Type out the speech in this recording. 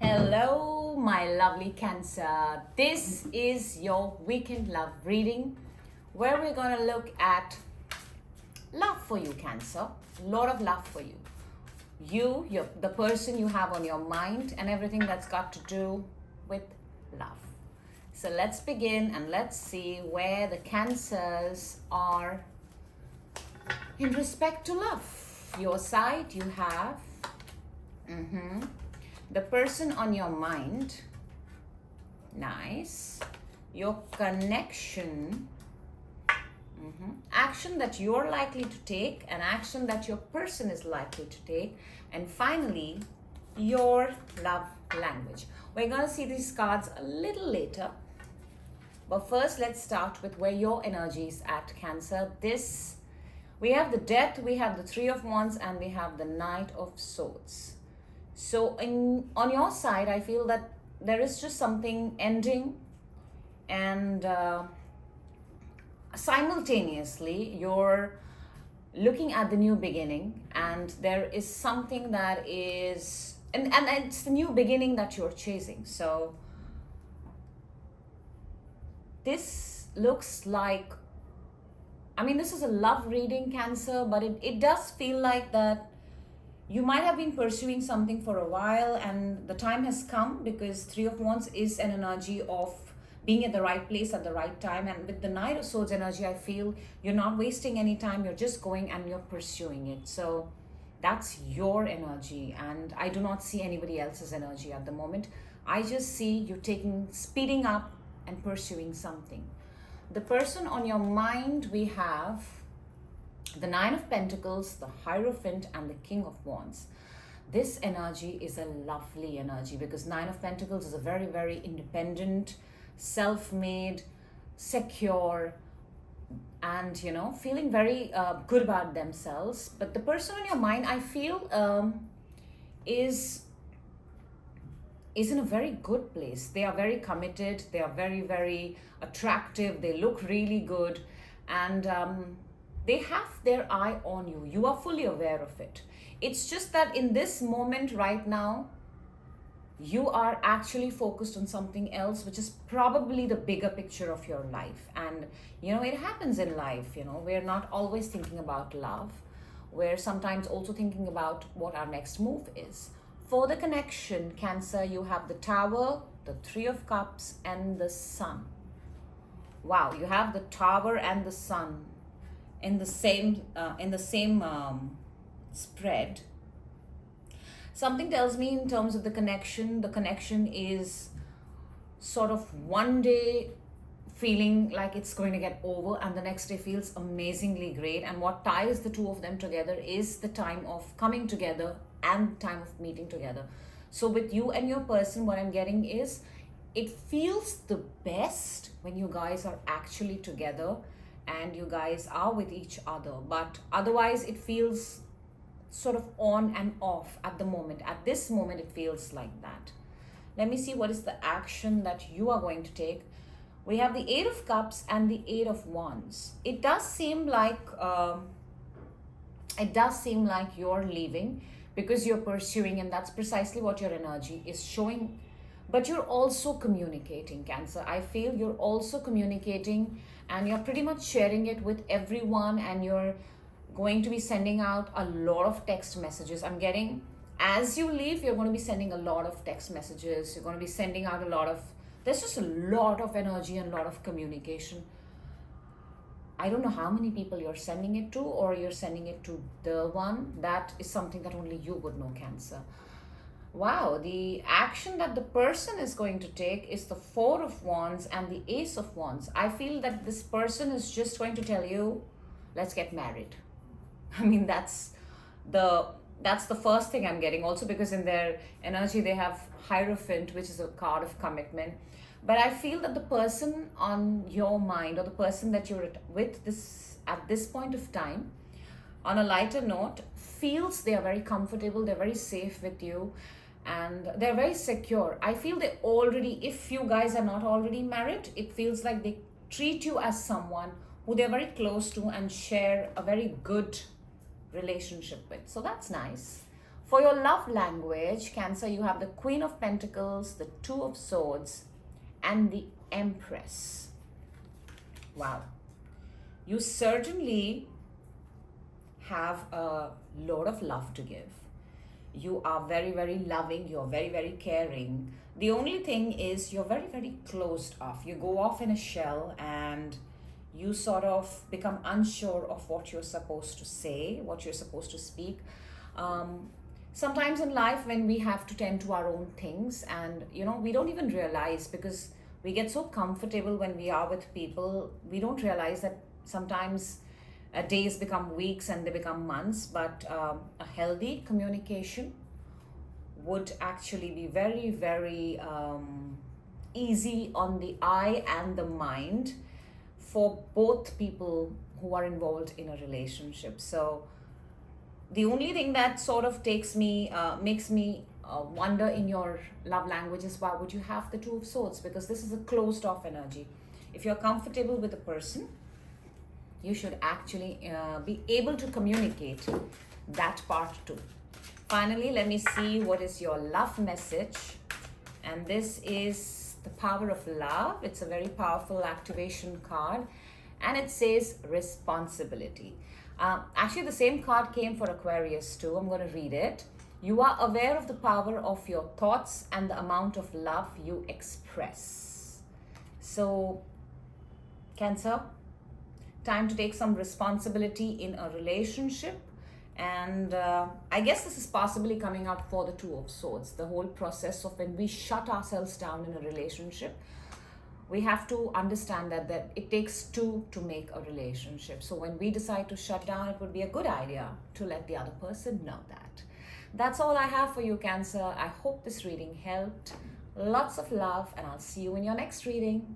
Hello, my lovely Cancer. This is your weekend love reading where we're going to look at love for you, Cancer. A lot of love for you. The person you have on your mind, and everything that's got to do with love. So let's begin and let's see where the Cancers are in respect to love. Your side, you have the person on your mind. Nice. Your connection. Action that you're likely to take, an action that your person is likely to take, and finally, your love language. We're going to see these cards a little later. But first, let's start with where your energy is at, Cancer. We have the Death, we have the Three of Wands, and we have the Knight of Swords. So on your side, I feel that there is just something ending, and simultaneously you're looking at the new beginning, and there is something that is, and it's the new beginning that you're chasing. So this looks like, this is a love reading, Cancer, but it does feel like that you might have been pursuing something for a while and the time has come, because Three of Wands is an energy of being at the right place at the right time. And with the Knight of Swords energy, I feel you're not wasting any time. You're just going and you're pursuing it. So that's your energy, and I do not see anybody else's energy at the moment. I just see you speeding up and pursuing something. The person on your mind, we have the Nine of Pentacles, the Hierophant, and the King of Wands. This energy is a lovely energy because Nine of Pentacles is a very, very independent, self-made, secure, and feeling very good about themselves. But the person on your mind, I feel, is in a very good place. They are very committed. They are very, very attractive. They look really good, and they have their eye on you. You are fully aware of it. It's just that in this moment right now, you are actually focused on something else, which is probably the bigger picture of your life. And, it happens in life, we're not always thinking about love. We're sometimes also thinking about what our next move is. For the connection, Cancer, you have the Tower, the Three of Cups, and the Sun. Wow, you have the Tower and the Sun in the same spread. Something tells me in terms of the connection is sort of one day feeling like it's going to get over, and the next day feels amazingly great. And what ties the two of them together is the time of coming together and time of meeting together. So with you and your person, what I'm getting is it feels the best when you guys are actually together and you guys are with each other. But otherwise, it feels sort of on and off at the moment. At this moment, it feels like that. Let me see what is the action that you are going to take. We have the Eight of Cups and the Eight of Wands. It does seem like you're leaving because you're pursuing, and that's precisely what your energy is showing. But you're also communicating, Cancer. I feel you're also communicating, and you're pretty much sharing it with everyone, and you're going to be sending out a lot of text messages. I'm getting, as you leave, you're going to be sending a lot of text messages. You're going to be sending out there's just a lot of energy and a lot of communication. I don't know how many people you're sending it to, or you're sending it to the one. That is something that only you would know, Cancer. Wow, the action that the person is going to take is the Four of Wands and the Ace of Wands. I feel that this person is just going to tell you, let's get married. That's the first thing I'm getting. Also because in their energy, they have Hierophant, which is a card of commitment. But I feel that the person on your mind, or the person that you're with at this point of time, on a lighter note, feels they are very comfortable, they're very safe with you, and they're very secure. I feel they already, if you guys are not already married, it feels like they treat you as someone who they're very close to and share a very good relationship with. So that's nice. For your love language, Cancer, you have the Queen of Pentacles, the Two of Swords, and the Empress. Wow. You certainly have a lot of love to give. You are very, very loving. You're very, very caring. The only thing is you're very, very closed off. You go off in a shell and you sort of become unsure of what you're supposed to say, what you're supposed to speak. Sometimes in life, when we have to tend to our own things, and we don't even realize, because we get so comfortable when we are with people, we don't realize that sometimes days become weeks and they become months. But a healthy communication would actually be very, very easy on the eye and the mind for both people who are involved in a relationship. So the only thing that sort of makes me wonder in your love language is, why would you have the Two of Swords? Because this is a closed off energy. If you're comfortable with a person, you should actually be able to communicate that part too. Finally, let me see what is your love message. And this is the Power of Love. It's a very powerful activation card. And it says responsibility. Actually, the same card came for Aquarius too. I'm going to read it. You are aware of the power of your thoughts and the amount of love you express. So, Cancer, time to take some responsibility in a relationship. And I guess this is possibly coming up for the Two of Swords. The whole process of when we shut ourselves down in a relationship, we have to understand that it takes two to make a relationship. So when we decide to shut down, it would be a good idea to let the other person know that. That's all I have for you, Cancer. I hope this reading helped. Lots of love, and I'll see you in your next reading.